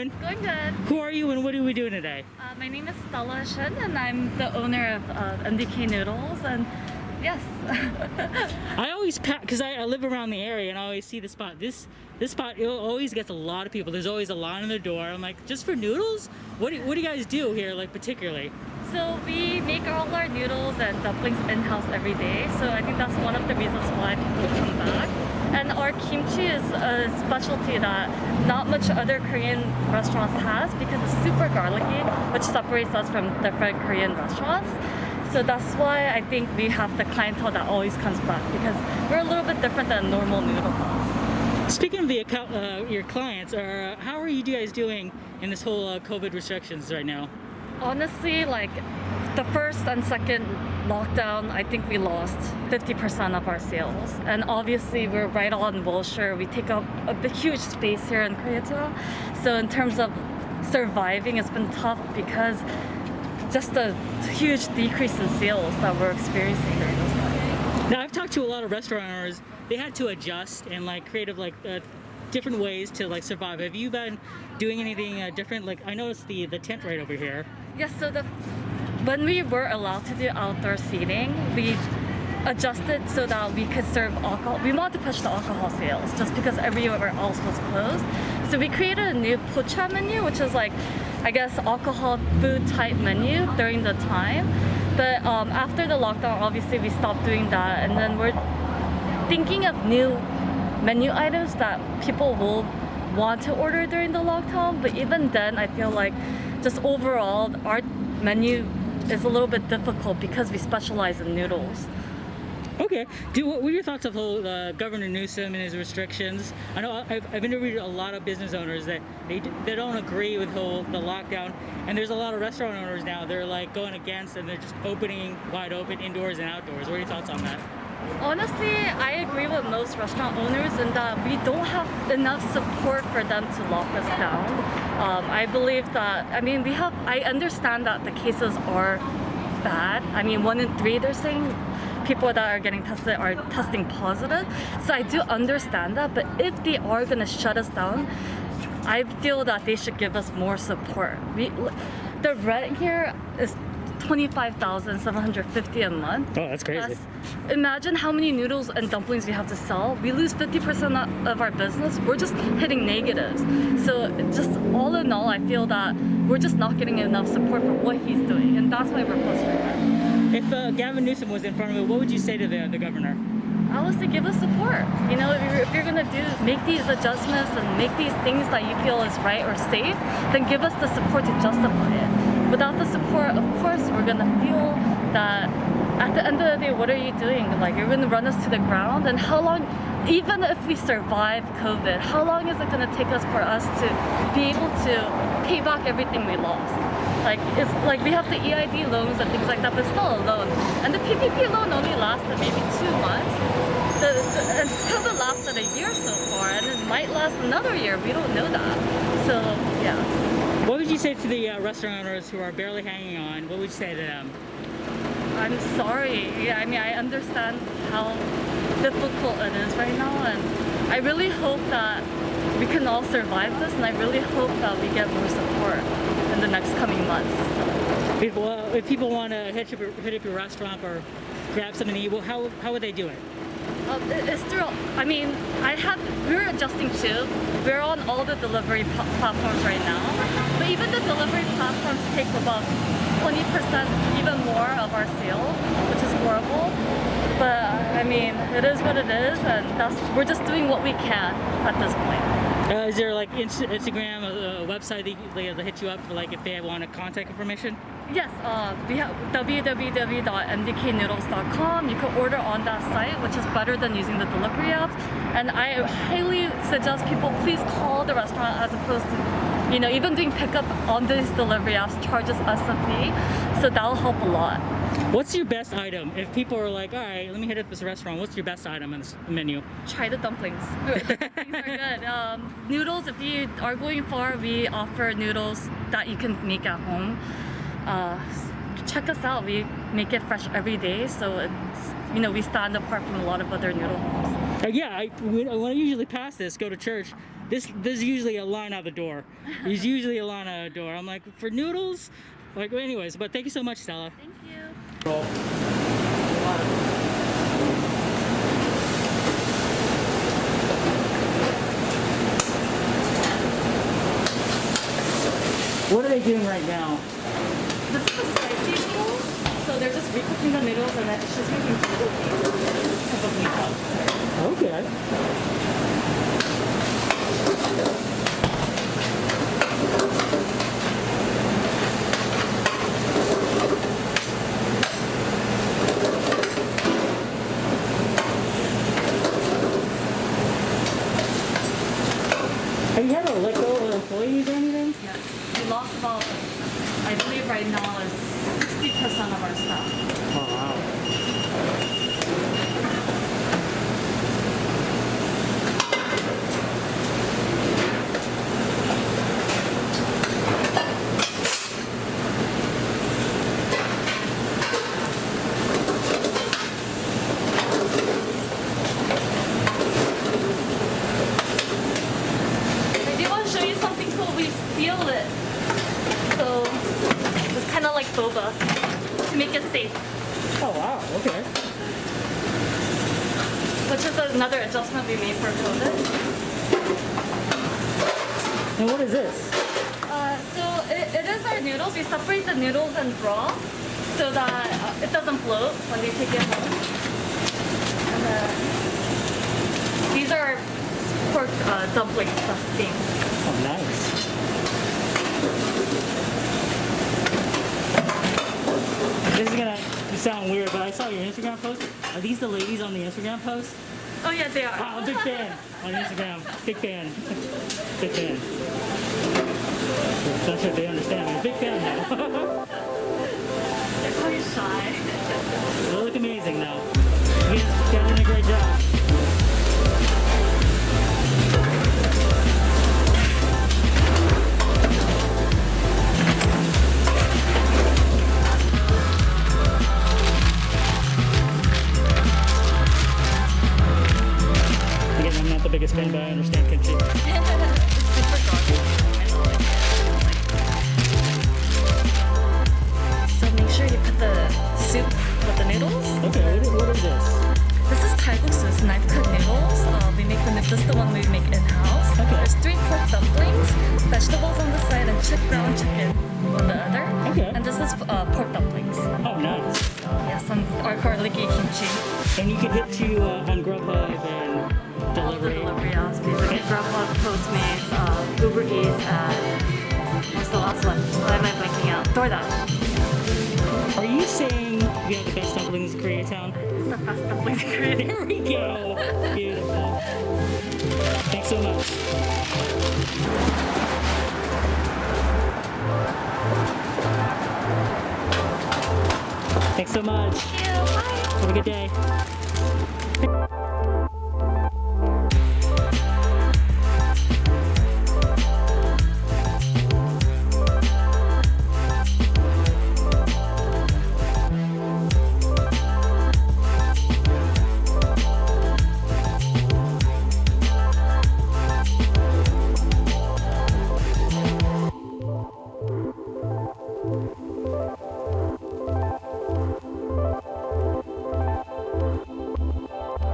doing? Going good. Who are you and what are we doing today? My name is Stella Shin and I'm the owner of MDK Noodles, and yes. I always because I live around the area and I always see the spot. This spot, it always gets a lot of people. There's always a line on the door. I'm like, just for noodles? What do you guys do here, like particularly? So we make all our noodles and dumplings in-house every day. So I think that's one of the reasons why people come back. And our kimchi is a specialty that not much other Korean restaurants has because it's super garlicky, which separates us from different Korean restaurants. So that's why I think we have the clientele that always comes back, because we're a little bit different than normal noodle house. Speaking of your clients, how are you guys doing in this whole COVID restrictions right now? Honestly, like the first and second lockdown, I think we lost 50% of our sales. And obviously we're right on Wilshire. We take up a big, huge space here in Koreatown. So in terms of surviving, it's been tough because just a huge decrease in sales that we're experiencing during this time. Now, I've talked to a lot of restaurant owners. They had to adjust and like creative different ways to like survive. Have you been doing anything different? Like I noticed the tent right over here. Yes, so when we were allowed to do outdoor seating, we adjusted so that we could serve alcohol. We wanted to push the alcohol sales just because everywhere else was closed. So we created a new pocha menu, which is like, I guess, alcohol food type menu during the time. But after the lockdown, obviously we stopped doing that, and then we're thinking of new menu items that people will want to order during the lockdown. But even then, I feel like just overall our menu is a little bit difficult because we specialize in noodles. Okay. What were your thoughts of whole Governor Newsom and his restrictions? I know I've interviewed a lot of business owners that they don't agree with the lockdown, and there's a lot of restaurant owners now they're like going against, and they're just opening wide open indoors and outdoors. What are your thoughts on that? Honestly, I agree with most restaurant owners in that we don't have enough support for them to lock us down. I believe that, I understand that the cases are bad. 1 in 3 they're saying people that are getting tested are testing positive. So I do understand that, but if they are gonna shut us down, I feel that they should give us more support. The rent here is $25,750 a month. Oh, that's crazy. Imagine how many noodles and dumplings we have to sell. We lose 50% of our business. We're just hitting negatives. So just all in all, I feel that we're just not getting enough support for what he's doing, and that's why we're frustrated. If Gavin Newsom was in front of it, what would you say to the governor? I would say give us support. If you're gonna make these adjustments and make these things that you feel is right or safe, then give us the support to justify it. Without the support, of course, we're gonna feel that at the end of the day, what are you doing? Like, you're gonna run us to the ground, and how long, even if we survive COVID, how long is it gonna take us for us to be able to pay back everything we lost? It's like we have the EID loans and things like that, but still a loan. And the PPP loan only lasted maybe 2 months. And COVID lasted a year so far, and it might last another year. We don't know that. So, yeah. What would you say to the restaurant owners who are barely hanging on? What would you say to them? I'm sorry. I understand how difficult it is right now, and I really hope that we can all survive this, and I really hope that we get more support in the next coming months. If people want to hit up your restaurant or grab something to eat, how would they do it? It's through, we're adjusting too. We're on all the delivery platforms right now, but even the delivery platforms take about 20%, even more of our sales, which is horrible. But it is what it is, and we're just doing what we can at this point. Is there like Instagram, a website that hit you up for like if they want contact information? Yes, we have www.mdknoodles.com. You can order on that site, which is better than using the delivery apps. And I highly suggest people please call the restaurant as opposed to, even doing pickup on these delivery apps charges us a fee. So that'll help a lot. What's your best item? If people are like, all right, let me hit up this restaurant, what's your best item on this menu? Try the dumplings. The dumplings are good. Noodles, if you are going far, we offer noodles that you can make at home. Check us out. We make it fresh every day, so it's, we stand apart from a lot of other noodle homes. When I usually pass this, go to church, there's usually a line out the door. There's usually a line out the door. I'm like, for noodles? Like, anyways, but thank you so much, Stella. Thank you. What are they doing right now? This is a spicy noodle, so they're just recooking the noodles and then it's just making type of meatball. Okay. Have you had to let go of employees or anything? Yes. We lost about, I believe right now is 60% of our staff. Oh, wow. I do want to show you something cool. We sealed it. So it's kind of like boba to make it safe, Oh, wow. Okay. which is another adjustment we made for COVID. And what is this? So it is our noodles. We separate the noodles and broth so that it doesn't float when we take it home. And these are pork dumpling steamed. Oh, nice. This is gonna sound weird, but I saw your Instagram post. Are these the ladies on the Instagram post? Oh yeah, they are. Wow, I'm a big fan on Instagram. Big fan. Big fan. Not sure if they understand me. Big fan now. They're quite shy. They look amazing though. You guys are doing a great job. Again, I'm not the biggest fan, but I understand kimchi. It's super garlicky. I don't like it. So make sure you put the soup with the noodles. Okay, what is this? This is kalguksu, it's knife cut noodles. We make this is the one we make in-house. Okay. There's 3 pork dumplings, vegetables on the side, and ground chicken on the other. Okay. And this is pork dumplings. Oh, nice. Yes, and our garlicky kimchi. And you can hit to on Grubhub and All the delivery. delivery apps, basically Grubhub, Postmates, Uber Eats, and what's the last one? Why am I blanking out? DoorDash. Are you saying we have the best dumplings in Koreatown? It's the best dumplings in Korea. There we go. Beautiful. Thanks so much. Thanks so much. Thank you. Bye. Have a good day.